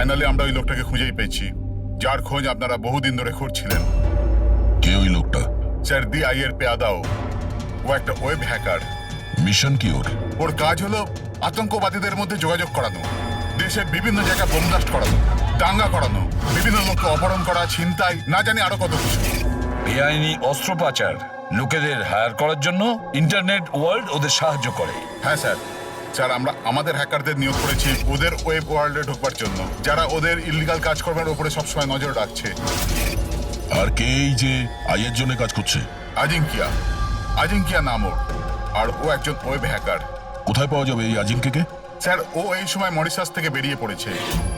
Finally আমরা ওই লোকটাকে খুঁজেই পেয়েছি, যার খোঁজ আপনারা বহুদিন ধরে খুঁজছিলেন। কে ওই লোকটা? স্যার DI এর পেয়াদাও। ও একটা ওয়েব হ্যাকার। মিশন কি ওর? ওর কাজ হলো আতঙ্কবাদীদের মধ্যে যোগাযোগ করানো, দেশের বিভিন্ন জায়গায় বোম ব্লাস্ট করানো, দাঙ্গা করানো, বিভিন্ন লোককে অপহরণ করা, ছিনতাই, না জানি আরো কত কিছু। বেআইনি অস্ত্র পাচার, লোকেদের হায়ার করার জন্য ইন্টারনেট ওয়ার্ল্ড ওদের সাহায্য করে। হ্যাঁ স্যার। স্যার আমরা আমাদের হ্যাকারদের নিয়োগ করেছি ওদের ওয়েব ওয়ার্ল্ডে ঢোকবার জন্য, যারা ওদের ইলিগাল কাজকর্মের উপরে সবসময় নজর রাখছে। আর কে এই যে আইয়ের জন্য কাজ করছে? আজিঙ্কিয়া। আজিঙ্কিয়া নাম ওর। আর ও একজন ওয়েব হ্যাকার। কোথায় পাওয়া যাবে এই আজিমকে? স্যার ও এই সময় মরিশাস থেকে বেরিয়ে পড়েছে,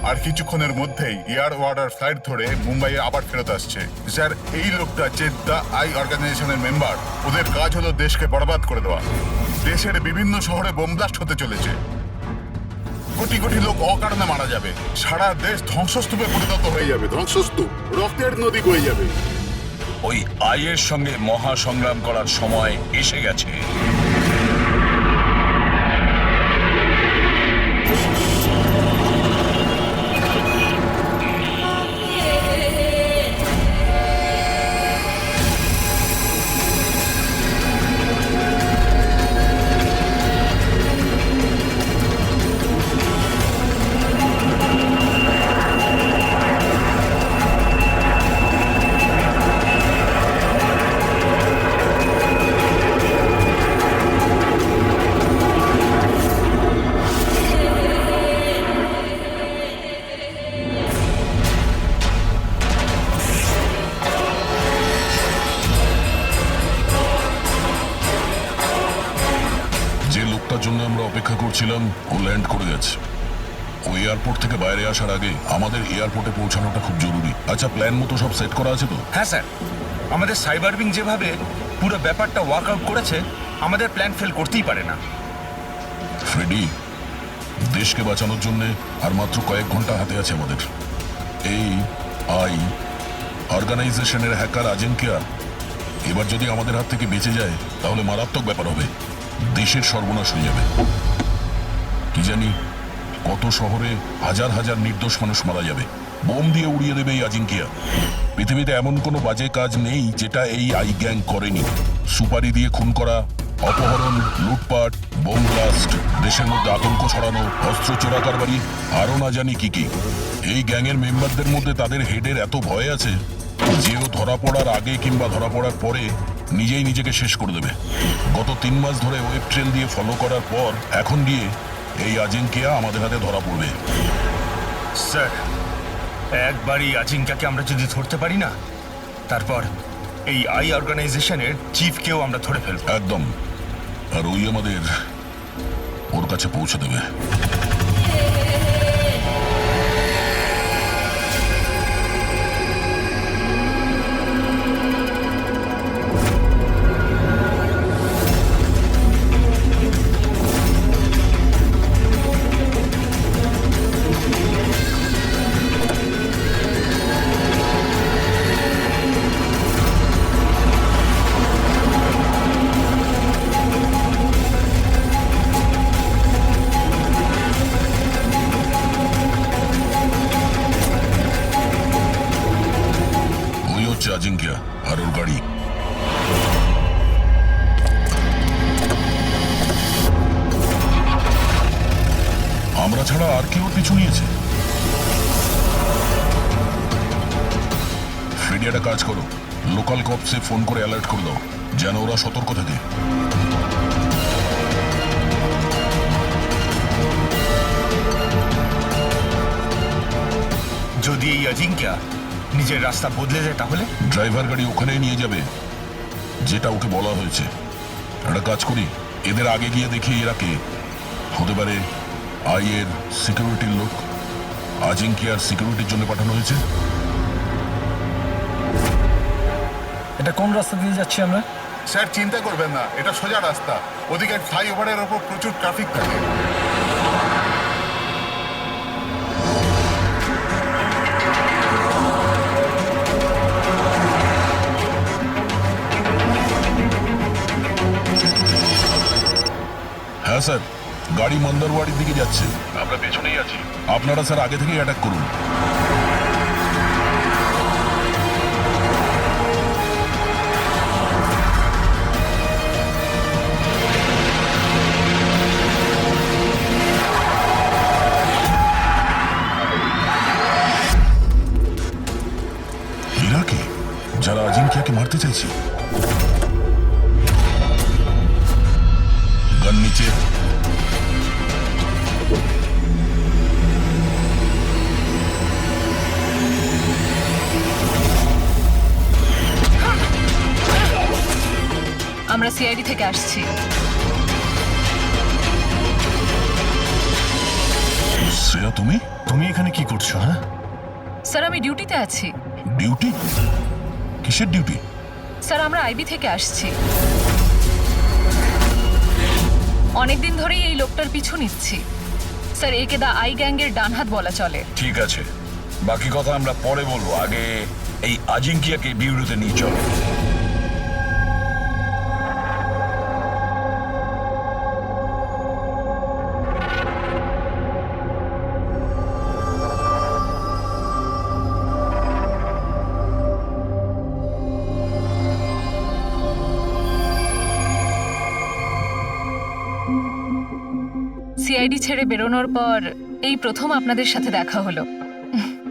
আর কিছুক্ষণের মধ্যেই এয়ার ওয়ার্ডার ফ্লাইট ধরে মুম্বাইয়ে আবার ফেরত আসছে। স্যার এই লোকটা যে দ্য আই অর্গানাইজেশনের মেম্বার, ওদের কাজ হলো দেশকে বরবাদ করে দেওয়া। দেশের বিভিন্ন শহরে বোম ব্লাস্ট হতে চলেছে, কোটি কোটি লোক অকারণে মারা যাবে, সারা দেশ ধ্বংসস্তূপে পরিণত হয়ে যাবে, ধ্বংসস্তূপ, রক্তের নদী বয়ে যাবে। ওই আইয়ের সঙ্গে মহা সংগ্রাম করার সময় এসে গেছে। যে লোকটার জন্য আমরা অপেক্ষা করছিলাম ও ল্যান্ড করে গেছে। ও এয়ারপোর্ট থেকে বাইরে আসার আগে আমাদের এয়ারপোর্টে পৌঁছানোটা খুব জরুরি। আচ্ছা, প্ল্যান মতো সব সেট করা আছে তো? হ্যাঁ স্যার, আমাদের সাইবার উইং যেভাবে পুরো ব্যাপারটা ওয়ার্কআউট করেছে, আমাদের প্ল্যান ফেল করতেই পারে না। ফ্রেডি, দেশকে বাঁচানোর জন্য আর মাত্র কয়েক ঘন্টা হাতে আছে আমাদের। এই আই অর্গানাইজেশনের হ্যাকার আজিঙ্কিয়া এবার যদি আমাদের হাত থেকে বেঁচে যায় তাহলে মারাত্মক ব্যাপার হবে, দেশের সর্বনাশ হয়ে যাবে। কি জানি কত শহরে হাজার হাজার নির্দোষ মানুষ মারা যাবে, বোম দিয়ে উড়িয়ে দেবে এই আজিঙ্কিয়া। পৃথিবীতে এমন কোনো বাজে কাজ নেই যেটা এই আই গ্যাং করেনি। সুপারি দিয়ে খুন করা, অপহরণ, লুটপাট, বোম ব্লাস্ট, দেশের মধ্যে আতঙ্ক ছড়ানো, অস্ত্র চোরা কারবারি, আরো না জানি কি কি। এই গ্যাংয়ের মেম্বারদের মধ্যে তাদের হেডের এত ভয় আছে যে ও ধরা পড়ার আগে কিংবা ধরা পড়ার পরে নিজেই নিজেকে শেষ করে দেবে। গত 3 মাস ধরে ওয়েব ট্রেল দিয়ে ফলো করার পর এখন গিয়ে এই আজিঙ্কিয়া আমাদের হাতে ধরা পড়বে। স্যার, একবারই আজিঙ্কাকে আমরা যদি ধরতে পারি না, তারপর এই আই অর্গানাইজেশনের চিফকেও আমরা ধরে ফেলব। একদম। আর ওই আমাদের ওর কাছে পৌঁছে দেবে। ওই হচ্ছে আজিঙ্কিয়া আর ওর গাড়ি। আমরা ছাড়া আর কি ওর পিছু নিয়েছে? ফ্রেডি, একটা কাজ করো, লোকাল কপসে ফোন করে অ্যালার্ট করে দাও যেন ওরা সতর্ক থাকে। যদি এই আজিঙ্কা নিজের রাস্তা বদলে যায় তাহলে? ড্রাইভার গাড়ি ওখানেই নিয়ে যাবে যেটা ওকে বলা হয়েছে। একটা কাজ করি, এদের আগে গিয়ে দেখি এরা কে হতে পারে। আইয়ের সিকিউরিটির লোক, আজিঙ্কিয়ার সিকিউরিটির জন্য পাঠানো হয়েছে। এটা কোন রাস্তা দিয়ে যাচ্ছি আমরা? স্যার চিন্তা করবেন না, এটা সোজা রাস্তা। ওদিকে ফ্লাইওভারের ওপর প্রচুর ট্রাফিক থাকে। হ্যাঁ স্যার, গাড়ি মন্দারওয়াড়ির দিকে যাচ্ছে, আমরা পেছনেই আছি। আপনারা স্যার আগে থেকেই অ্যাটাক করুন। এরা কে? যারা আজিঙ্কিয়াকে মারতে চাইছে। গান নিচে। আমরা সিআইডি থেকে আসছি। শ্রেয়া, তুমি তুমি এখানে কি করছো? হ্যাঁ, স্যার আমি ডিউটিতে আছি। ডিউটি? কিসের ডিউটি? স্যার আমরা আইবি থেকে আসছি। অনেকদিন ধরেই এই লোকটার পিছু নিচ্ছি। স্যার একে দা আই গ্যাংয়ের ডান হাত বলা চলে। ঠিক আছে, বাকি কথা আমরা পরে বলবো। আগে এই আজিঙ্কিয়াকে বিউরোতে নিয়ে চলো। সিআইডি ছেড়ে বেরোনোর পর এই প্রথম আপনাদের সাথে দেখা হলো।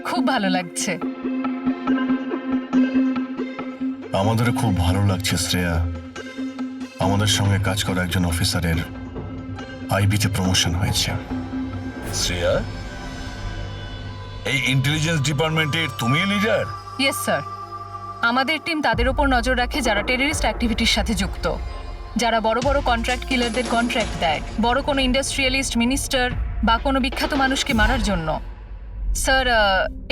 খুব ভালো লাগছে। আমাদেরও খুব ভালো লাগছে শ্রেয়া। আমাদের সঙ্গে কাজ করা একজন অফিসারের আইবিতে প্রমোশন হয়েছে। শ্রেয়া, এই ইন্টেলিজেন্স ডিপার্টমেন্টের তুমি লিডার? Yes sir. আমাদের টিম তাদের ওপর নজর রাখে যারা টেররিস্ট অ্যাক্টিভিটির সাথে যুক্ত, যারা বড় বড় কন্ট্রাক্ট কিলারদের কন্ট্রাক্ট দেয়, বড় কোনো ইন্ডাস্ট্রিয়ালিস্ট, মিনিস্টার বা কোনো বিখ্যাত মানুষকে মারার জন্য। স্যার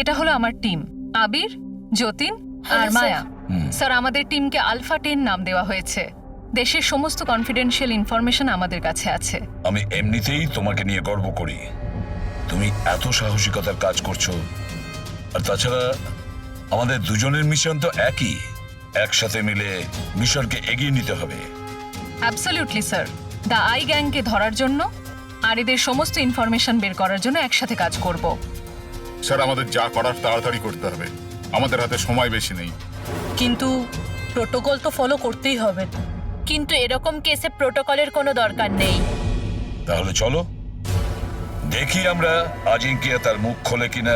এটা হলো আমার টিম, আবির, যতীন আর মায়া। স্যার আমাদের টিমকে আলফা 10 নাম দেওয়া হয়েছে। দেশের সমস্ত কনফিডেন্সিয়াল ইনফরমেশন আমাদের কাছে আছে। আমি এমনিতেই তোমাকে নিয়ে গর্ব করি। তুমি এত সাহসিকতার কাজ করছো। আর তাছাড়া আমাদের দুজনের মিশন তো একই, একসাথে মিলে মিশনকে এগিয়ে নিতে হবে। Absolutely sir. দ্য আই গ্যাংকে ধরার জন্য আর এদের সমস্ত ইনফরমেশন বের করার জন্য একসাথে কাজ করব। স্যার আমাদের যা করার তাড়াতাড়ি করতে হবে, আমাদের হাতে সময় বেশি নেই। কিন্তু প্রোটোকল তো ফলো করতেই হবে। কিন্তু এরকম কেসে প্রোটোকলের কোনো দরকার নেই। তাহলে চলো দেখি আমরা আজিঙ্কিয়া তার মুখ খোলে কিনা।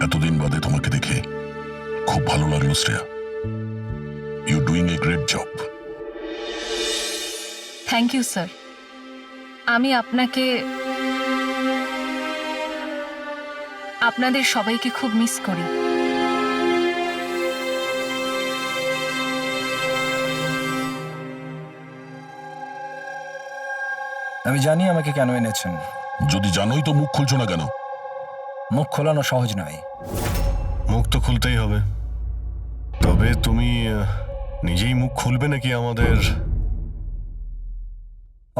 এতদিন বাদে তোমাকে দেখে খুব ভালো লাগলো Shreya. You doing a great job. Thank you sir. আমি আপনাদের সবাইকে খুব মিস করি। আমি জানি আমাকে কেন এনেছেন। যদি জানোই তো মুখ খুলছো না কেন? মুখ খোলানো সহজ নয়। মুখ তো খুলতেই হবে, তবে তুমি নিজেই মুখ খুলবে নাকি আমাদের?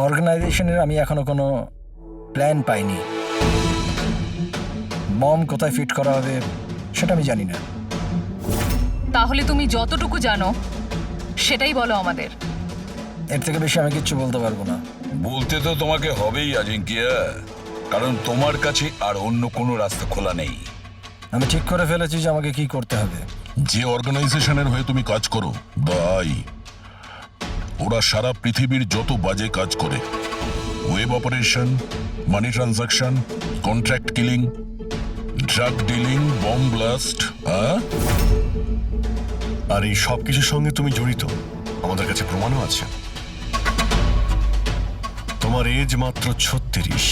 অর্গানাইজেশনের আমি এখনো কোনো প্ল্যান পাইনি। বম কোথায় ফিট করা হবে সেটা আমি জানি না। তাহলে তুমি যতটুকু জানো সেটাই বলো আমাদের। এর থেকে বেশি আমি কিচ্ছু বলতে পারবো না। বলতে তো তোমাকে হবেই আজিঙ্কিয়া, কারণ তোমার কাছে আর অন্য কোনো রাস্তা খোলা নেই। আমি ঠিক করে ফেলেছি যে আমাকে কি করতে হবে। যে অর্গানাইজেশনের হয়ে তুমি কাজ করো, দ্য আই, ওরা সারা পৃথিবীর যত বাজে কাজ করে, web operation, money transaction, contract killing, drug dealing, bomb blast, আর এই সব কিছুর সঙ্গে তুমি জড়িত, আমাদের কাছে প্রমাণও আছে। তোমার এজ মাত্র 36।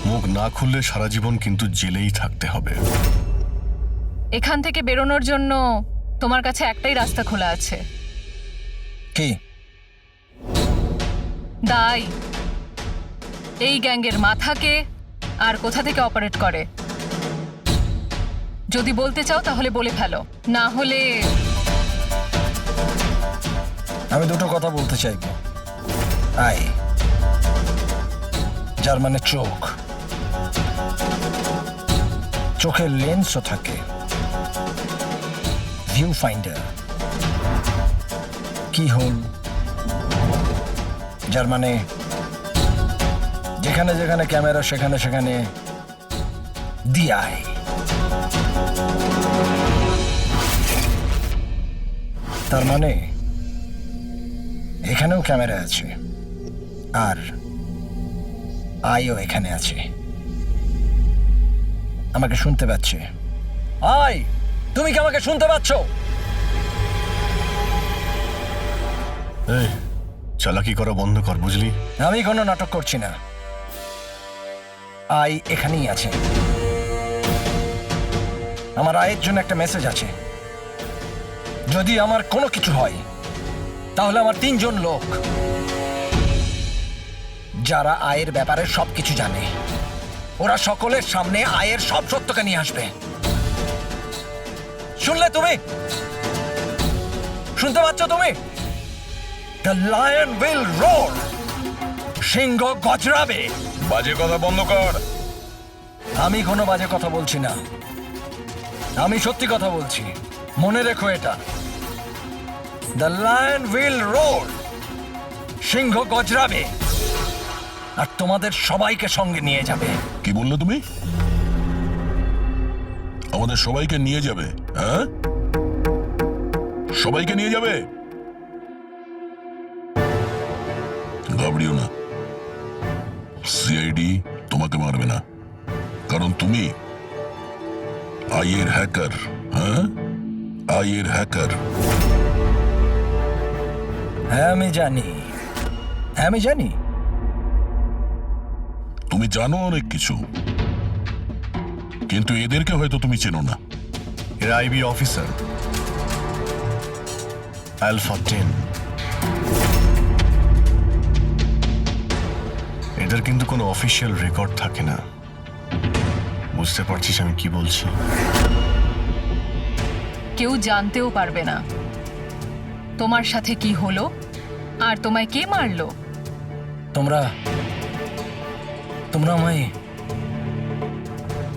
মুখ না খুললে সারা জীবন কিন্তু জেলেই থাকতে হবে। এখান থেকে বেরোনোর জন্য তোমার কাছে একটাই রাস্তা খোলা আছে। কি? দাই এই গ্যাংয়ের মাথাকে আর কোথা থেকে অপারেট করে যদি বলতে চাও তাহলে বলে ফেলো, না হলে আমি দুটো কথা বলতে চাইবো। আই যার মানে চোখ, চোখের লেন্সও থাকে, ভিউ ফাইন্ডার, কি হোল, যার মানে যেখানে যেখানে ক্যামেরা সেখানে সেখানে দিয়ায়। তার মানে এখানেও ক্যামেরা আছে আর আইও এখানে আছে। আমাকে শুনতে পাচ্ছে? আই, তুমি কি আমাকে শুনতে পাচ্ছ? এই চালাকি করা বন্ধ কর, বুঝলি? আমি কোনো নাটক করছি না। আই এখানেই আছে। আমার আয়ের জন্য একটা মেসেজ আছে। যদি আমার কোনো কিছু হয় তাহলে আমার 3 জন লোক, যারা আয়ের ব্যাপারে সবকিছু জানে, ওরা সকলের সামনে আয়ের সব সত্যকে নিয়ে আসবে। শুনলে তুমি? শুনতে পাচ্ছ তুমি? The lion will roar. সিংহ গজরাবে। বাজে কথা বন্ধ কর। আমি কোনো বাজে কথা বলছি না, আমি সত্যি কথা বলছি। মনে রেখো এটা। The lion will roar. সিংহ গজরাবে আর তোমাদের সবাইকে সঙ্গে নিয়ে যাবে। কি বললে তুমি? আমাদের সবাইকে নিয়ে যাবে? হ্যাঁ, সবাইকে নিয়ে যাবে? ঘাবড়িও না, সিআইডি তোমাকে মারবে না, কারণ তুমি আইয়ের হ্যাকার। হ্যাঁ, আইয়ের হ্যাকার। হ্যাঁ আমি জানি, হ্যাঁ আমি জানি। তুমি জানো অনেক কিছু, কিন্তু এদেরকে হয়তো তুমি চেনো না। এরা আইবি অফিসার, আলফা 10। এদের কিন্তু কোনো অফিসিয়াল রেকর্ড থাকে না। বুঝতে পারছিস আমি কি বলছি? কেউ জানতেও পারবে না তোমার সাথে কি হলো আর তোমায় কে মারলো। তোমরা তোমরা আমায়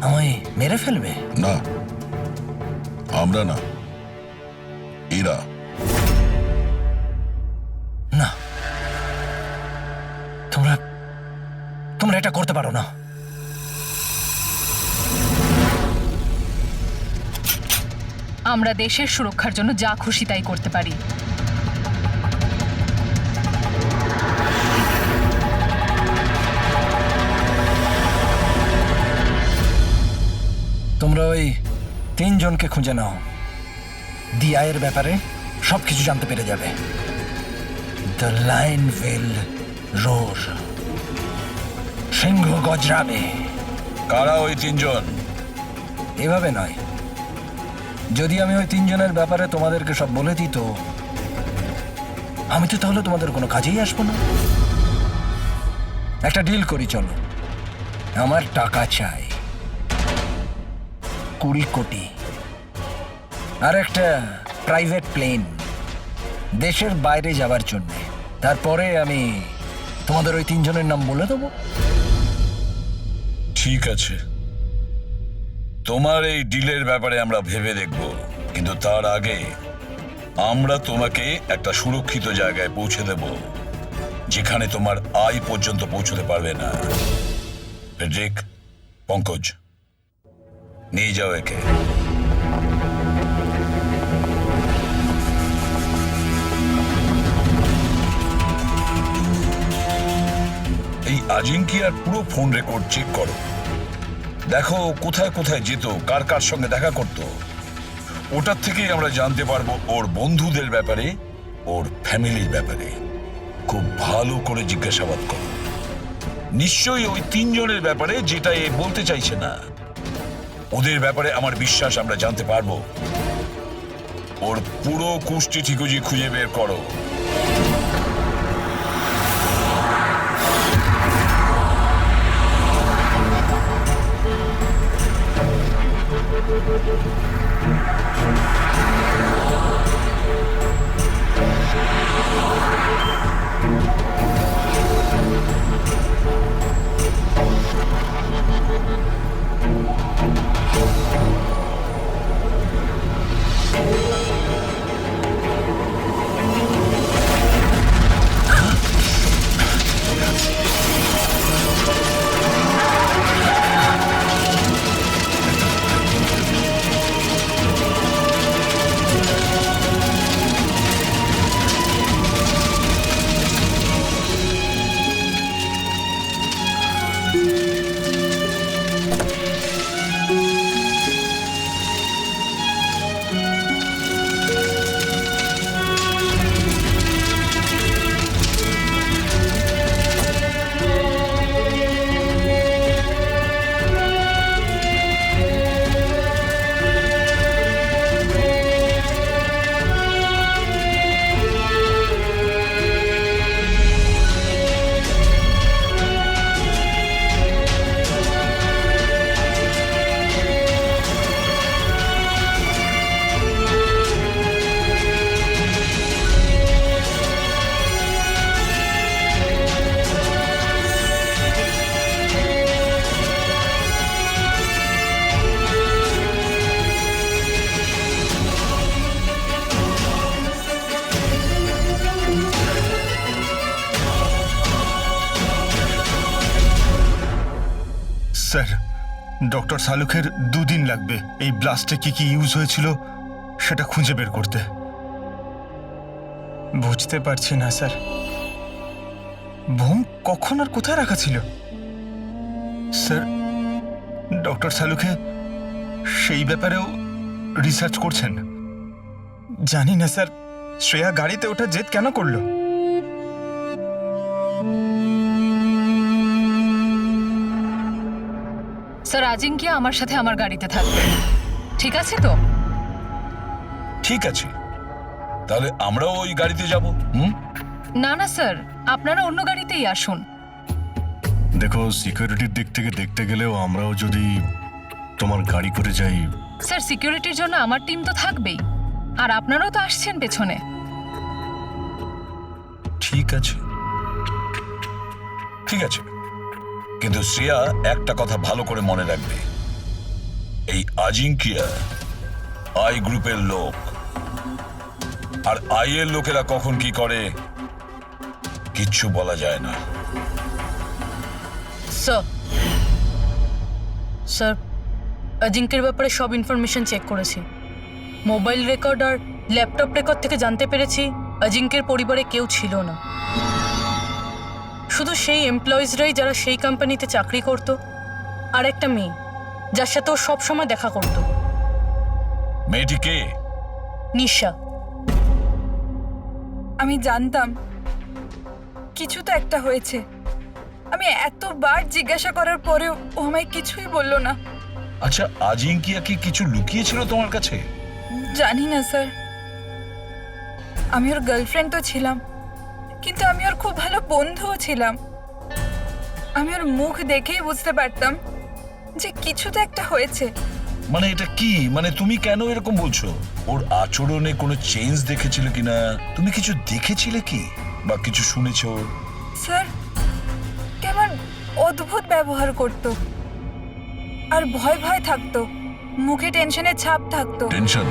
আমায় মেরে ফেলবে? না, আমরা না, এরা। না, তোমরা তোমরা এটা করতে পারো না। আমরা দেশের সুরক্ষার জন্য যা খুশি তাই করতে পারি। তোমরা ওই 3 জনকে খুঁজে নাও। দিয়ায়ের ব্যাপারে সবকিছু জানতে পেরে যাবে। The lion will roar. সিংহ গজরাবে। কারা ওই 3 জন? এভাবে নয়, যদি আমি ওই 3 জনের ব্যাপারে তোমাদেরকে সব বলে দিই তো আমি তো তাহলে তোমাদের কোনো কাজেই আসবো না। একটা ডিল করি, চলো। আমার টাকা চাই 20 কোটি, আর একটা প্রাইভেট প্লেন দেশের বাইরে যাবার জন্য। তারপরে আমি তোমাদের ওই 3 জনের নাম বলে দেবো। ঠিক আছে, তোমার এই ডিলের ব্যাপারে আমরা ভেবে দেখব, কিন্তু তার আগে আমরা তোমাকে একটা সুরক্ষিত জায়গায় পৌঁছে দেব, যেখানে তোমার আয় পর্যন্ত পৌঁছতে পারবে না। ফেডরিক, পঙ্কজ, নিয়ে যাও একে। এই আজিঙ্কিয়ার পুরো ফোন রেকর্ড চেক করো, দেখো কোথায় কোথায় যেত, কার কার সঙ্গে দেখা করত। ওটার থেকেই আমরা জানতে পারবো ওর বন্ধুদের ব্যাপারে, ওর ফ্যামিলির ব্যাপারে। খুব ভালো করে জিজ্ঞাসাবাদ করো। নিশ্চয়ই ওই 3 জনের ব্যাপারে, যেটা এ বলতে চাইছে না। ওদের ব্যাপারে আমার বিশ্বাস আমরা জানতে পারবো। ওর পুরো কুষ্টি ঠিকুজি খুঁজে বের করো। স্যার ডক্টর সালুখের 2 দিন লাগবে এই ব্লাস্টে কি কি ইউজ হয়েছিল সেটা খুঁজে বের করতে। বুঝতে পারছি না স্যার, বোম কখন আর কোথায় রাখা ছিল? স্যার ডক্টর সালুখে সেই ব্যাপারেও রিসার্চ করছেন। জানি না স্যার, শ্রেয়া গাড়িতে ওঠা জেদ কেন করলো? স্যার আজিঙ্কিয়া আমার সাথে আমার গাড়িতে থাকবে, ঠিক আছে তো? ঠিক আছে, তাহলে আমরাও ওই গাড়িতে যাব। না না স্যার, আপনারা অন্য গাড়িতেই আসুন। দেখো, সিকিউরিটির দিক থেকে দেখতে গেলেও আমরাও যদি তোমার গাড়ি করে যাই। স্যার সিকিউরিটির জন্য আমার টিম তো থাকবেই, আর আপনারাও তো আসছেন পেছনে। ঠিক আছে, ঠিক আছে, কিন্তু শ্রেয়া একটা কথা ভালো করে মনে রাখবে, এই আজিঙ্কিয়া আই গ্রুপের লোক, আর আই এর লোকেরা কখন কি করে কিচ্ছু বলা যায় না। স্যার অজিঙ্কের ব্যাপারে সব ইনফরমেশন চেক করেছি। মোবাইল রেকর্ড আর ল্যাপটপ রেকর্ড থেকে জানতে পেরেছি অজিঙ্কের পরিবারে কেউ ছিল না, শুধু সেই এমপ্লয়িজরাই যারা সেই কোম্পানিতে চাকরি করত, আর একটা মেয়ে যার সাথে ও সবসময় দেখা করত। মেয়েটি কে? নিশা। আমি জানতাম কিছু তো একটা হয়েছে। আমি এতবার জিজ্ঞাসা করার পরেও ও আমায় কিছুই বলল না। আচ্ছা, আজিঙ্কিয়া কি কিছু লুকিয়েছিল তোমার কাছে? জানি না স্যার, আমি ওর গার্লফ্রেন্ড তো ছিলাম, কিন্তু আমি ওর খুব ভালো বন্ধুও ছিলাম। আমি ওর মুখ দেখেই বুঝতে পারতাম যে কিছু তো একটা হয়েছে। মানে এটা কি, মানে তুমি কেন এরকম বলছো? ওর আচরণে কোনো চেঞ্জ দেখেছিলে কিনা? তুমি কিছু দেখেছিলে কি, বা কিছু শুনেছো? স্যার কেমন অদ্ভুত ব্যবহার করতো, আর ভয় ভয় থাকতো, মুখে টেনশনের ছাপ থাকতো। টেনশন?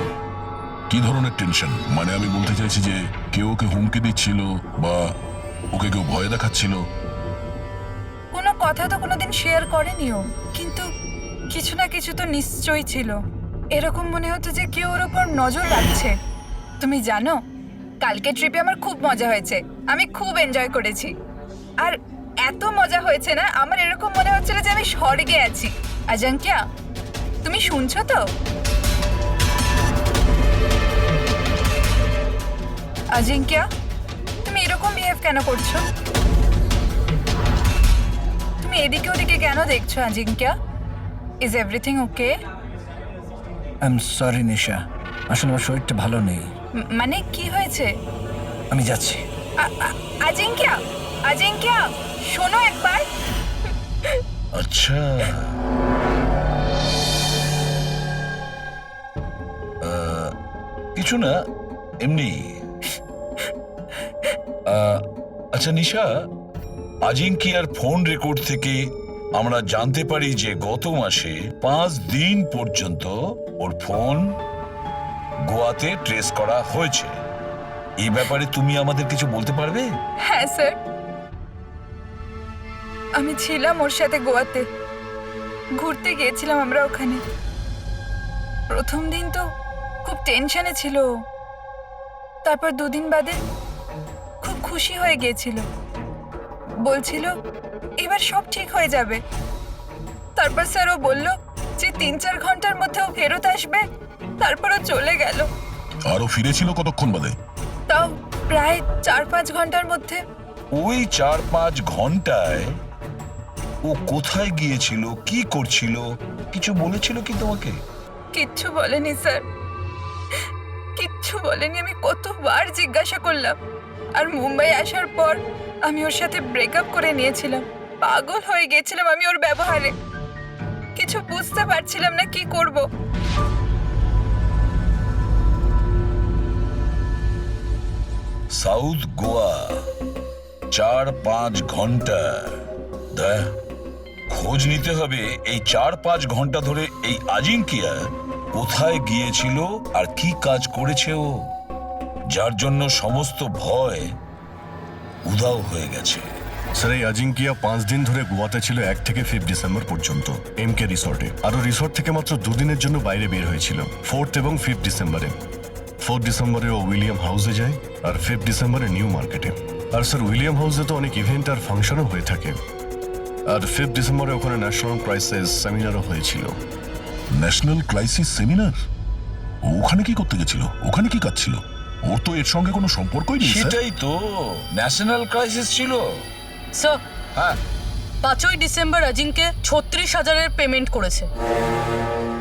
কি ধরনের টেনশন? মানে আমি বলতে চাইছি যে কেউ ওকে হুমকি দিচ্ছিল বা ওকে কেউ ভয় দেখাচ্ছিল? কোনো কথা তো কোনোদিন শেয়ার করেনি ও, কিন্তু কিছু না কিছু তো নিশ্চয়ই ছিল। এরকম মনে হতো যে কেউ ওর ওপর নজর রাখছে। তুমি জানো, কালকে ট্রিপে আমার খুব মজা হয়েছে, আমি খুব এনজয় করেছি। আর এত মজা হয়েছে না, আমার এরকম মনে হচ্ছিল যে আমি স্বর্গে আছি। আজাঙ্কিয়া, তুমি শুনছো তো? আজিঙ্কিয়া, তুমি এরকম বিহেভ কেন করছো? তুমি এদিকে ওদিকে কেন দেখছো Ajinkya? Is everything okay? I am sorry Nisha, আসলে আমার শরীরটা ভালো নেই। মানে কি হয়েছে? আমি যাচ্ছি। আজিঙ্কিয়া, আজিঙ্কিয়া শোনো একবার। আচ্ছা, কিছু না, এমনি। আচ্ছা নিশা, আজিঙ্কিয়ার ফোন রেকর্ড থেকে আমরা জানতে পারি যে গত মাসে 5 দিন পর্যন্ত ওর ফোন গোয়াতে ট্রেস করা হয়েছে। এই ব্যাপারে তুমি আমাদের কিছু বলতে পারবে? হ্যাঁ স্যার, আমি ছিলাম ওর সাথে গোয়াতে, ঘুরতে গিয়েছিলাম আমরা ওখানে। প্রথম দিন তো খুব টেনশনে ছিল, তারপর 2 দিন বাদে খুব খুশি হয়ে গিয়েছিল, বলছিল এবার সব ঠিক হয়ে যাবে। তারপর স্যার ও বলল যে 3-4 ঘন্টার মধ্যে ও ফেরত আসবে, তারপর ও চলে গেল। আরো ফিরেছিল কতক্ষণ বাদে? তাও প্রায় 4-5 ঘন্টার মধ্যে। ওই 4-5 ঘন্টায় ও কোথায় গিয়েছিল, কি করছিল, কিছু বলেছিল কি তোমাকে? কিচ্ছু বলেনি স্যার, কিচ্ছু বলেনি। আমি কতবার জিজ্ঞাসা করলাম, আর মুম্বাই আসার পর আমি ওর সাথে ব্রেকআপ করে নিয়েছিলাম। পাগল হয়ে গেছিলাম আমি ওর ব্যবহারে, কিছু বুঝতে পারছিলাম না কি করব। সাউথ গোয়া 4-5 ঘন্টা, খোঁজ নিতে হবে এই 4-5 ঘন্টা ধরে এই আজিঙ্কিয়া কোথায় গিয়েছিল আর কি কাজ করেছে ও, যার জন্য সমস্ত ভয় উধাও হয়ে গেছে। স্যার এই আজিঙ্কিয়া 5 দিন ধরে গোয়াতে ছিল 1 থেকে 5 ডিসেম্বর পর্যন্ত এমকে রিসর্টে। আরও রিসর্ট থেকে মাত্র 2 দিনের জন্য বাইরে বের হয়েছিল 4th এবং 5th ডিসেম্বরে। 4th ডিসেম্বরে ও উইলিয়াম হাউসে যায় আর 5th ডিসেম্বরে নিউ মার্কেটে। আর স্যার উইলিয়াম হাউসে তো অনেক ইভেন্ট আর ফাংশনও হয়ে থাকে। আর 5th ডিসেম্বরে ওখানে ন্যাশনাল ক্রাইসিস সেমিনারও হয়েছিল। National crisis seminar? ওখানে কি করতে গেছিল? ওখানে কি কাজ ছিল? ওর তো এর সঙ্গে কোনো সম্পর্কই নেই স্যার। সেটাই তো, ন্যাশনাল ক্রাইসিস ছিল। স্যার হ্যাঁ, 5ই ডিসেম্বর অজিঙ্কে 36,000-এর পেমেন্ট করেছে।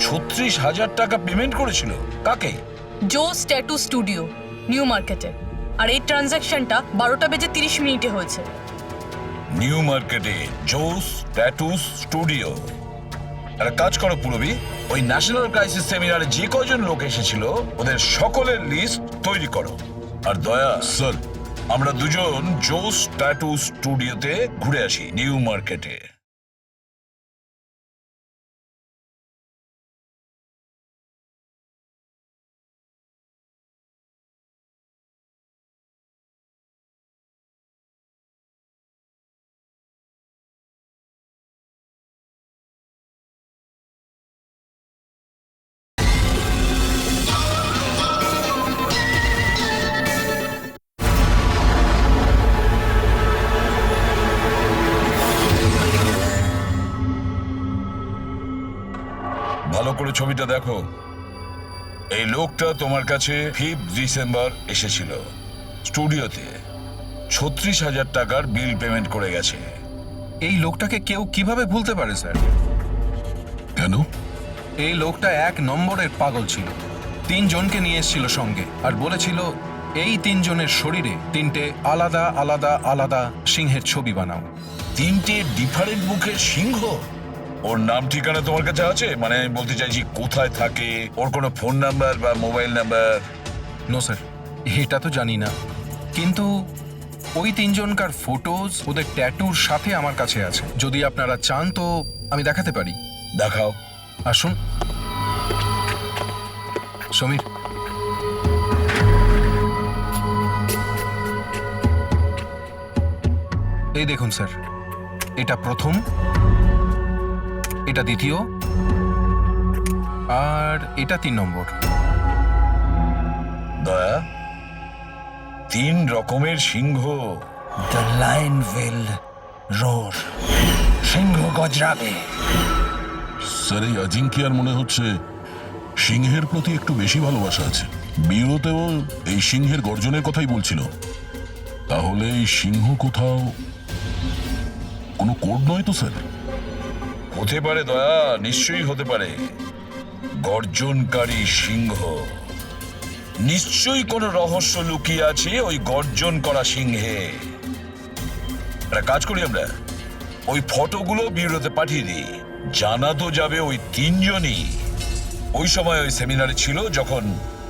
36,000 টাকা পেমেন্ট করেছিল? কাকে? জোস ট্যাটু স্টুডিও, নিউ মার্কেটে। আর এই ট্রানজ্যাকশনটা 12:30 হয়েছে। নিউ মার্কেটে জোস ট্যাটু স্টুডিও। একটা কাজ করো পুরবি, ওই ন্যাশনাল ক্রাইসিস সেমিনারে যে কজন লোক এসেছিল ওদের সকলের লিস্ট তৈরি করো। আর দয়া, স্যার, আমরা দুজন জোস ট্যাটু স্টুডিওতে ঘুরে আসি নিউ মার্কেটে। ভালো করে ছবিটা দেখো। এই লোকটা তোমার কাছে 5th ডিসেম্বর এসেছিল স্টুডিওতে, 36,000 টাকার বিল পেমেন্ট করে গেছে। এই লোকটাকে কেউ কিভাবে ভুলতে পারে স্যার? কেন? এই লোকটা 1 নম্বরের পাগল ছিল। 3 জনকে নিয়ে এসেছিল সঙ্গে আর বলেছিল এই 3 জনের শরীরে 3টে আলাদা আলাদা আলাদা সিংহের ছবি বানাও। 3টে ডিফারেন্ট মুখের সিংহ? ওর নাম ঠিকানা তোমার কাছে আছে? মানে আমি বলতে চাইছি কোথায় থাকে, ওর কোনো ফোন নাম্বার বা মোবাইল নাম্বার? নো স্যার, এটা তো জানি না, কিন্তু ওই 3 জনকার ফটোজ ওদের ট্যাটুর সাথে আমার কাছে আছে। যদি আপনারা চান তো আমি দেখাতে পারি। দেখাও। আসুন সমীর। এই দেখুন স্যার, এটা প্রথম, এটা দ্বিতীয়, আর এটা 3 নম্বর। দয়া, 3 রকমের সিংহ। The lion will roar. সিংহ গজরাবে। স্যার এই আজিঙ্কিয়ার মনে হচ্ছে সিংহের প্রতি একটু বেশি ভালোবাসা আছে। বিয়েতেও এই সিংহের গর্জনের কথাই বলছিল। তাহলে এই সিংহ কোথাও কোনো কোড নয় তো স্যার? হতে পারে দয়া, নিশ্চয়ই হতে পারে। গর্জনকারী সিংহ, নিশ্চয়ই কোনো রহস্য লুকিয়ে আছে ওই গর্জন করা সিংহে। একটা কাজ করি, আমরা ওই ফটোগুলো ব্যুরোতে পাঠিয়ে দিই। জানা তো যাবে ওই 3 জনই ওই সময় ওই সেমিনারে ছিল যখন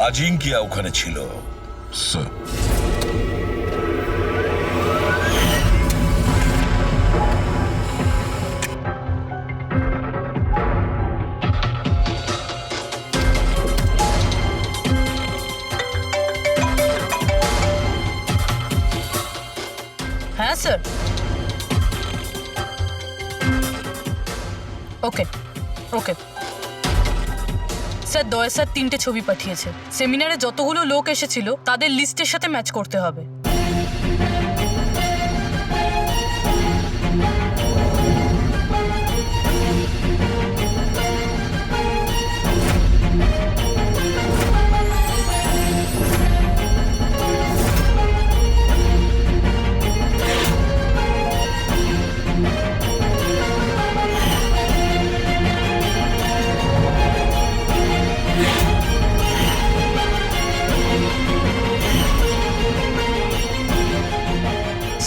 আজিঙ্কিয়া ওখানে ছিল। স্যার, হ্যাঁ স্যার। ওকে ওকে স্যার, দয়া স্যার 3টে ছবি পাঠিয়েছে। সেমিনারে যতগুলো লোক এসেছিল তাদের লিস্টের সাথে ম্যাচ করতে হবে।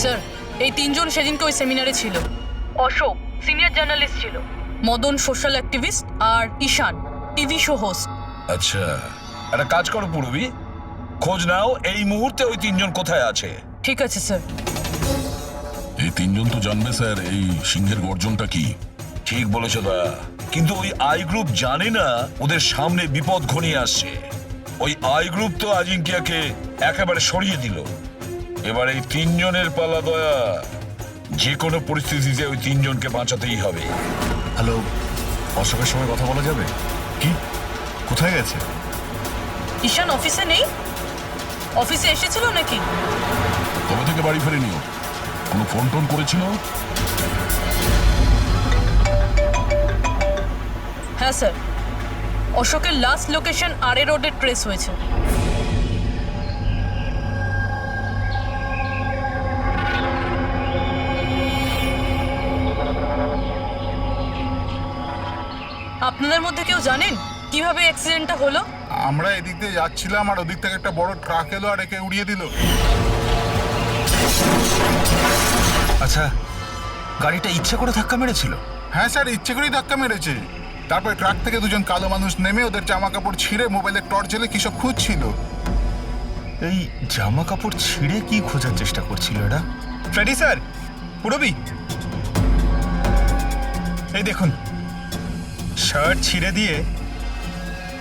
স্যার, এই 3 জন সেদিনকে ওই সেমিনারে ছিল। অশোক সিনিয়র জার্নালিস্ট ছিল, মদন সোশ্যাল অ্যাক্টিভিস্ট, আর ঈশান টিভি শো হোস্ট। আচ্ছা, একটা কাজ করো পুরবি, খোঁজ নাও এই মুহূর্তে ওই 3 জন কোথায় আছে। ঠিক আছে স্যার। এই 3 জন তো জানবে স্যার এই সিংহের গর্জনটা কি। ঠিক বলেছ দয়া, কিন্তু ওই আই গ্রুপ জানে না ওদের সামনে বিপদ ঘনিয়ে আসছে। ওই আই গ্রুপ তো আজিঙ্কিয়াকে একেবারে সরিয়ে দিল। এবার এই 3 জনের পালা দয়া। যে কোনো পরিস্থিতিতে ওই তিনজনকে বাঁচাতেই হবে। হ্যালো, অশোকের সঙ্গে কথা বলা যাবে? কি? কোথায় গেছে? ঈশান অফিসে নেই? অফিসে এসেছিল নাকি? কবে থেকে বাড়ি ফেরেনিও? কোনো ফোন টোন করেছিল? হ্যাঁ স্যার, অশোকের লাস্ট লোকেশন আরএ রোডে ট্রেস হয়েছে। আপনাদের মধ্যে কেউ জানেন কিভাবে অ্যাক্সিডেন্টটা হলো? আমরা এদিক দিয়ে যাচ্ছিলাম আর ওদিক থেকে একটা বড় ট্রাক এলো আর একে উড়িয়ে দিল। আচ্ছা, গাড়িটা ইচ্ছে করে ধাক্কা মেরেছিল? হ্যাঁ স্যার, ইচ্ছে করেই ধাক্কা মেরেছে। তারপর ট্রাক থেকে দুজন কালো মানুষ নেমে ওদের জামা কাপড় ছিঁড়ে মোবাইলের টর্চ জ্বেলে কি সব খুঁজছিল। এই জামা কাপড় ছিঁড়ে কি খোঁজার চেষ্টা করছিল এরা? ফ্রেডি স্যার, পুরবি, এই দেখুন, শার্ট ছিঁড়ে দিয়ে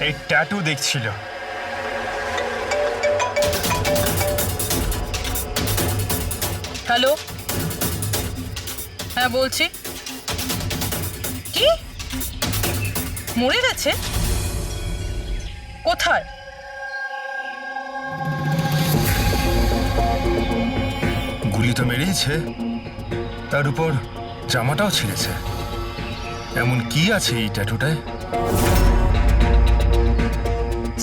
এই ট্যাটু দেখছিল। হ্যালো, হ্যাঁ বলছি। কি মরে গেছে? কোথায়? গুলি তো মেরেছে, তার উপর জামাটাও ছিঁড়েছে। এমন কি আছে এই ট্যাটুটায়?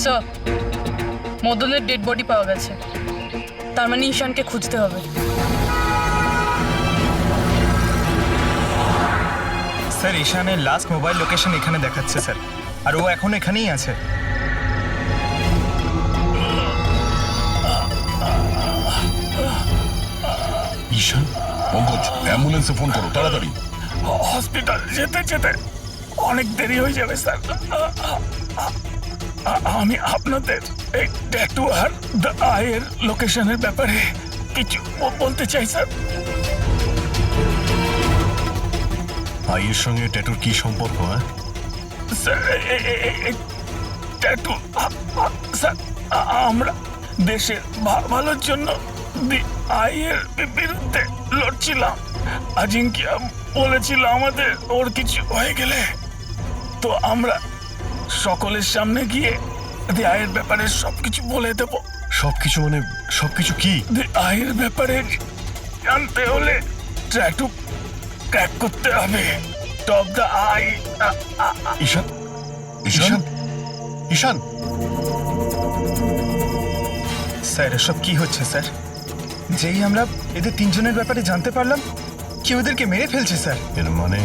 স্যার, মদনের ডেড বডি পাওয়া গেছে। তার মানে ঈশানকে খুঁজতে হবে। স্যার, ঈশানের লাস্ট মোবাইল লোকেশন এখানে দেখাচ্ছে স্যার, আর ও এখন এখানেই আছে। ঈশান, পঙ্কজ, অ্যাম্বুলেন্সে ফোন করো তাড়াতাড়ি। হসপিটাল যেতে যেতে অনেক দেরি হয়ে যাবে স্যার। আমি আপনাদের এই ট্যাটু আর দ্য আইয়ের লোকেশনের ব্যাপারে কিছু বলতে চাই স্যার। আইয়ের সঙ্গে ট্যাটুর কি সম্পর্ক? হ্যাঁ স্যার, এই ট্যাটু স্যার, আমরা দেশের ভালোর জন্য দি আইয়ের বিরুদ্ধে লড়ছিলাম। আজিঙ্কিয়া বলেছিল আমাদের ওর কিছু হয়ে গেলে তো আমরা সকলের সামনে গিয়ে দি আইয়ের ব্যাপারে সবকিছু বলে দেব। সবকিছু মানে সবকিছু কি? দি আইয়ের ব্যাপারে জানতে হলে ট্যাটু ক্র্যাক করতে হবে। Top the eye. Ishaan, Ishaan, Ishaan! Sir, এসব কি হচ্ছে স্যার? যেই আমরা এদের তিনজনের ব্যাপারে জানতে পারলাম, কেউ ওদেরকে মেরে ফেলছে স্যার। এর মানে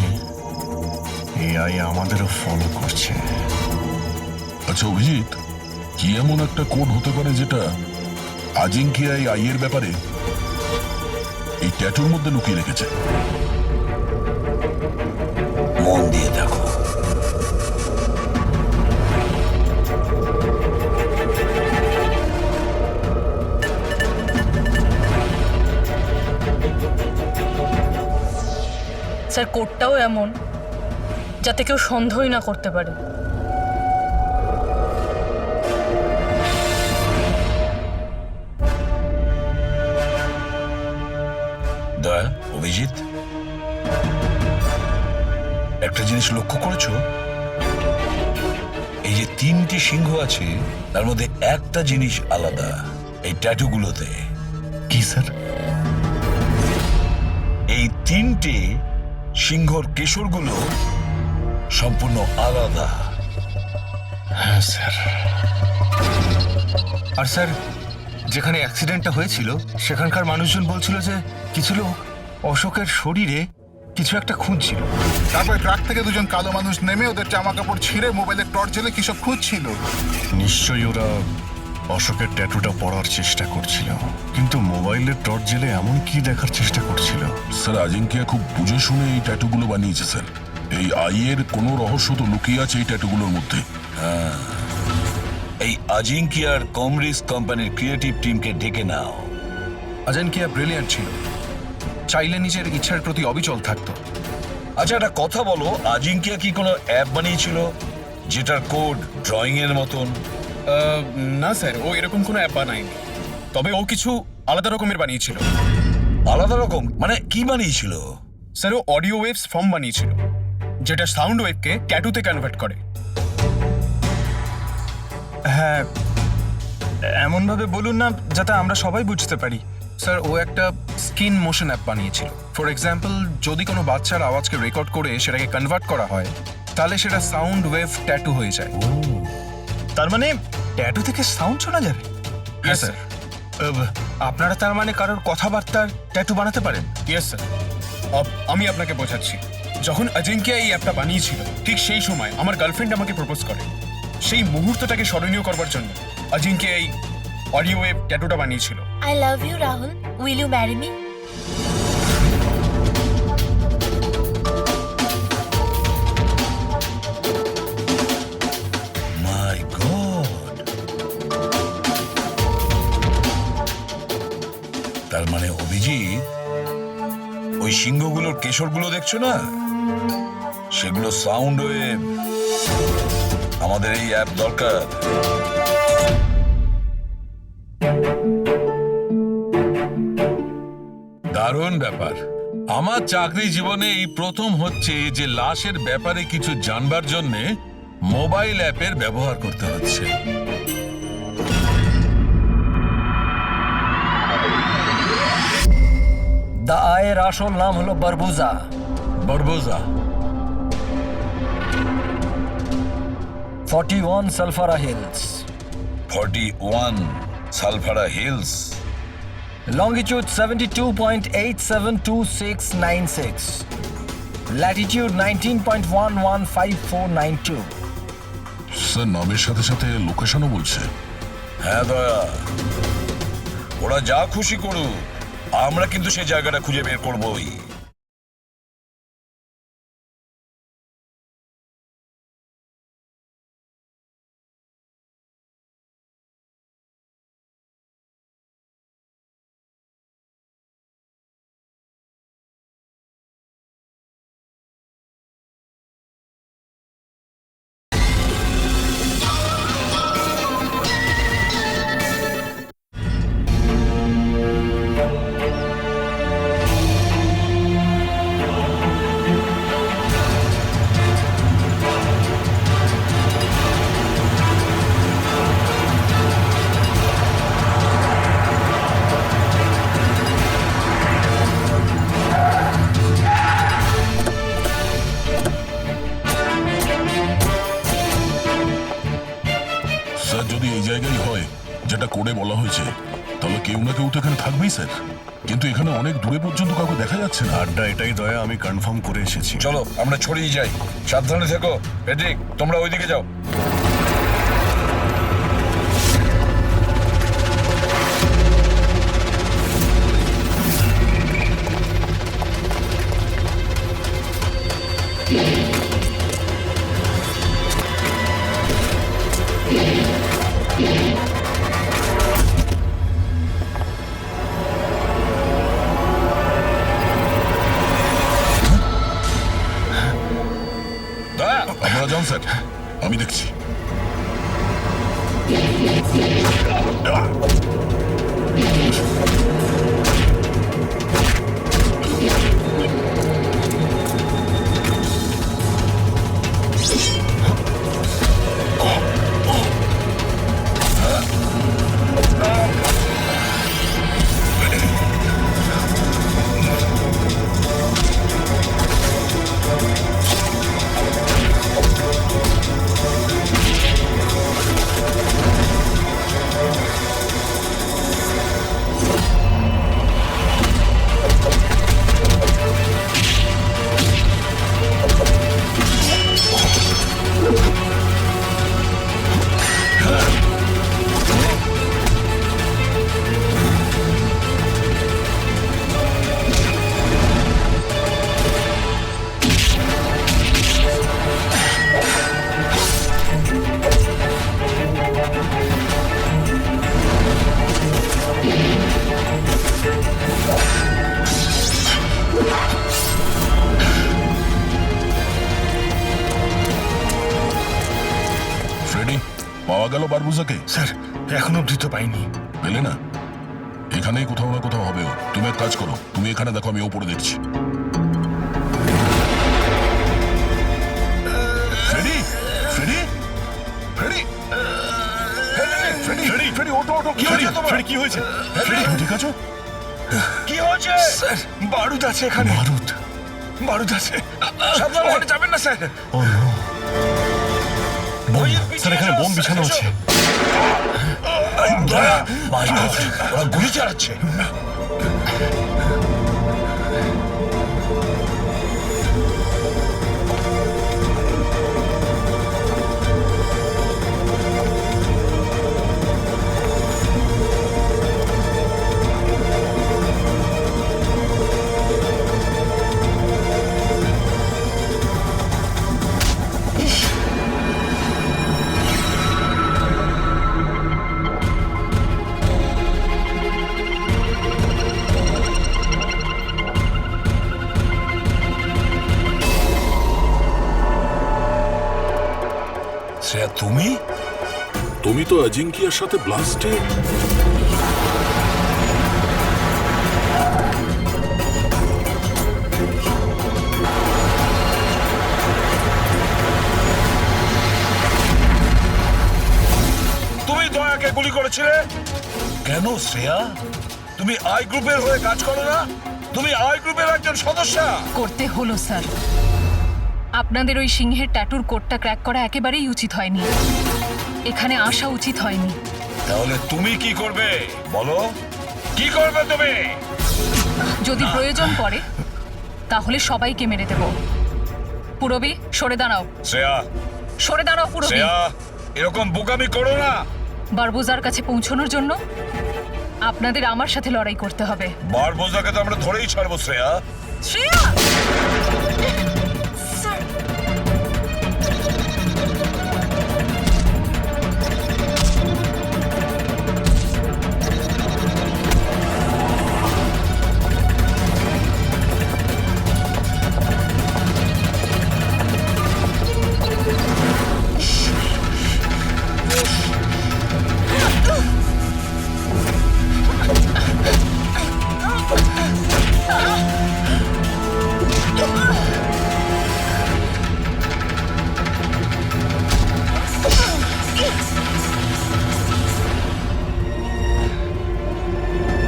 এআই আমাদেরও ফলো করছে। আচ্ছা অভিজিৎ, কি এমন একটা কোড হতে পারে যেটা আজিঙ্কিয়া এই আইয়ের ব্যাপারে এই ট্যাটুর মধ্যে লুকিয়ে রেখেছে? মন দিয়ে দেখো। স্যার, কোডটাও এমন যাতে কেউ সন্দেহই না করতে পারে। দয়া, অভিজিৎ, একটা জিনিস লক্ষ্য করেছো? এই যে তিনটি সিংহ আছে তার মধ্যে একটা জিনিস আলাদা, এই ট্যাটুগুলোতে। কি স্যার? এই তিনটে সিংহর কেশরগুলো সম্পূর্ণ আলাদা। হ্যাঁ স্যার। আর স্যার, যেখানে অ্যাক্সিডেন্টটা হয়েছিল সেখানকার মানুষজন বলছিল যে কিছু লোক অশোকের শরীরে কিছু একটা খুঁজছিল। তারপর ট্রাক থেকে দুজন কালো মানুষ নেমে ওদের জামা কাপড় ছিঁড়ে মোবাইলের টর্চ জ্বেলে কি সব খুঁজছিল। নিশ্চয়ই ওরা অশোকের ট্যাটুটা পড়ার চেষ্টা করছিল, কিন্তু মোবাইলের টর্চ জেলে এমন কি দেখার চেষ্টা করছিল? স্যার, আজিঙ্কিয়া খুব বুঝে শুনে এই ট্যাটুগুলো বানিয়েছে স্যার। এই আইয়ের কোনো রহস্য তো লুকিয়ে আছে এই ট্যাটুগুলোর মধ্যে। এই আজিঙ্কিয়ার কমরিস কোম্পানির ক্রিয়েটিভ টিমকে ডেকে নাও। আজিঙ্কিয়া ব্রিলিয়ান্ট ছিল, চাইলে নিজের ইচ্ছার প্রতি অবিচল থাকতো। আচ্ছা, একটা কথা বলো, আজিঙ্কিয়া কি কোনো অ্যাপ বানিয়েছিল যেটার কোড ড্রয়িং এর মতন? না স্যার, ও এরকম কোনো অ্যাপ বানায়নি, তবে ও কিছু আলাদা রকমের বানিয়েছিল। আলাদা রকম মানে কি বানিয়েছিল? স্যার ও অডিও ওয়েভস ফর্ম বানিয়েছিল, যেটা সাউন্ড ওয়েভকে ট্যাটুতে কনভার্ট করে। হ্যাঁ, এমনভাবে বলুন না যাতে আমরা সবাই বুঝতে পারি। স্যার ও একটা স্কিন মোশন অ্যাপ বানিয়েছিল। ফর এক্সাম্পল, যদি কোনো বাচ্চার আওয়াজকে রেকর্ড করে সেটাকে কনভার্ট করা হয়, তাহলে সেটা সাউন্ড ওয়েভ ট্যাটু হয়ে যায়। তার মানে ট্যাটু থেকে সাউন্ড শোনা যাবে? Yes sir. আপনারা তার মানে কারোর কথাবার্তার ট্যাটু বানাতে পারেন? Yes sir. আমি আপনাকে বোঝাচ্ছি। যখন অজিঙ্ক্য এই অ্যাপটা বানিয়েছিল, ঠিক সেই সময় আমার গার্লফ্রেন্ড আমাকে প্রপোজ করে। সেই মুহূর্তটাকে স্মরণীয় করবার জন্য অজিঙ্ক্য এই অডিও ওয়েভ ট্যাটুটা বানিয়েছিল। I love you, Rahul. Will you marry me? My god! তার মানে অভিজিৎ, ওই সিংহগুলোর কেশরগুলো দেখছো না, সেগুলো সাউন্ড ওয়েভ। আমাদের এই অ্যাপ দরকার। দারুণ ব্যাপার। আমার চাকরি জীবনে এই প্রথম হচ্ছে যে লাশের ব্যাপারে কিছু জানবার জন্য মোবাইল অ্যাপের ব্যবহার করতে হচ্ছে। দ্য আয়ের আসল নাম হলো বারবুজা। বরবোজা। 41 সালফারা হিলস, 41 সালফারা হিলস। longitude 72.872696, latitude 19.115492. স্যার নামের সাথে সাথে লোকেশনও বলছে। হ্যাঁ দয়া, ওরা যা খুশি করুক, আমরা কিন্তু সেই জায়গাটা খুঁজে বের করবই। স্যার যদি এই জায়গায় হয় যেটা কোডে বলা হয়েছে, তাহলে কেউ না কেউ তো এখানে থাকবেই স্যার। কিন্তু এখানে অনেক দূরে পর্যন্ত কাউকে দেখা যাচ্ছে না। আড্ডা এটাই দয়া, আমি কনফার্ম করে এসেছি। চলো আমরা ছড়িয়ে যাই। সাবধানে থেকো। পেট্রিক, তোমরা ওইদিকে যাও। দয়া, আপনারা যান স্যার, আমি দেখছি। ফ্রেডি, পাওয়া গেল বারবুজাকে? স্যার, এখন অবধি তো পাইনি। পেলে না? এখানেই কোথাও না কোথাও হবে ও। তুমি এক কাজ করো, তুমি এখানে দেখো, আমি ওপরে দেখছি। Freddie, Freddie, Freddie, Freddie, Freddie, Freddie, ওঠো, ওঠো, কি হয়েছে তোমার? ফ্রেডি, কি হয়েছে? ফ্রেডি, তুমি ঠিক আছো? কি হয়েছে? স্যার বারুদ আছে এখানে, বারুদ? বারুদ আছে। সাবধানে। ওখানে যাবেন না স্যার। ও নো! স্যার, এখানে বোম বিছানো আছে। ওরা গুলি চালাচ্ছে। শ্রেয়া, তুমি? তুমি তো অজিঙ্কিয়ার সাথে ব্লাস্টে। তুমি দয়াকে গুলি করেছিলে কেন শ্রেয়া? তুমি আই গ্রুপের হয়ে কাজ করো না? তুমি আই গ্রুপের একজন সদস্য। করতে হলো স্যার। আপনাদের ওই সিংহের ট্যাটুর কোডটা ক্র্যাক করা একেবারেই উচিত হয়নি, এখানে আসা উচিত হয়নি। তাহলে তুমি কি করবে বলো? কি করবে তুমি? যদি প্রয়োজন পড়ে তাহলে সবাইকে মেরে দেব। পুরবি, সরে দাঁড়াও, শ্রেয়া, সরে দাঁড়াও পুরবি। শ্রেয়া, এরকম বোকামি করো না। বারবোজার কাছে পৌঁছানোর জন্য আপনাদের আমার সাথে লড়াই করতে হবে। বারবোজাকে তো আমরা ধরেই ছাড়বো শ্রেয়া। শ্রেয়া!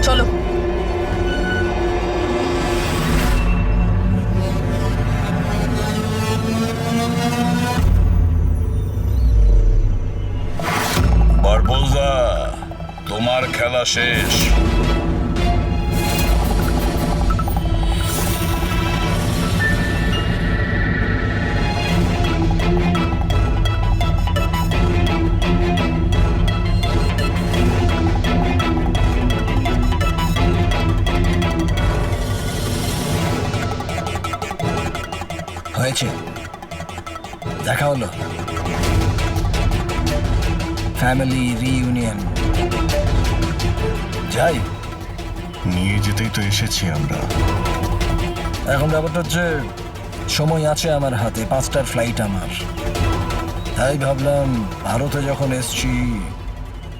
চলো। বারবোজা, তোমার খেলা শেষ। হয়েছে, দেখা হলো, ফ্যামিলি রিইউনিয়ন। যাই, নিয়ে যেতেই তো এসেছি আমরা। এখন ব্যাপারটা হচ্ছে সময় আছে আমার হাতে, 5টার ফ্লাইট আমার। তাই ভাবলাম ভারতে যখন এসছি,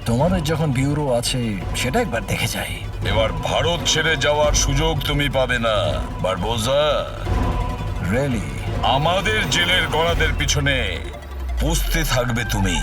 তোমাদের যখন ব্যুরো আছে সেটা একবার দেখে যাই। এবার ভারত ছেড়ে যাওয়ার সুযোগ তুমি পাবে না বারবোজা। রিয়েলি? আমাদের জেলের গড়াদের পিছনে পুষতে থাকবে তুমি।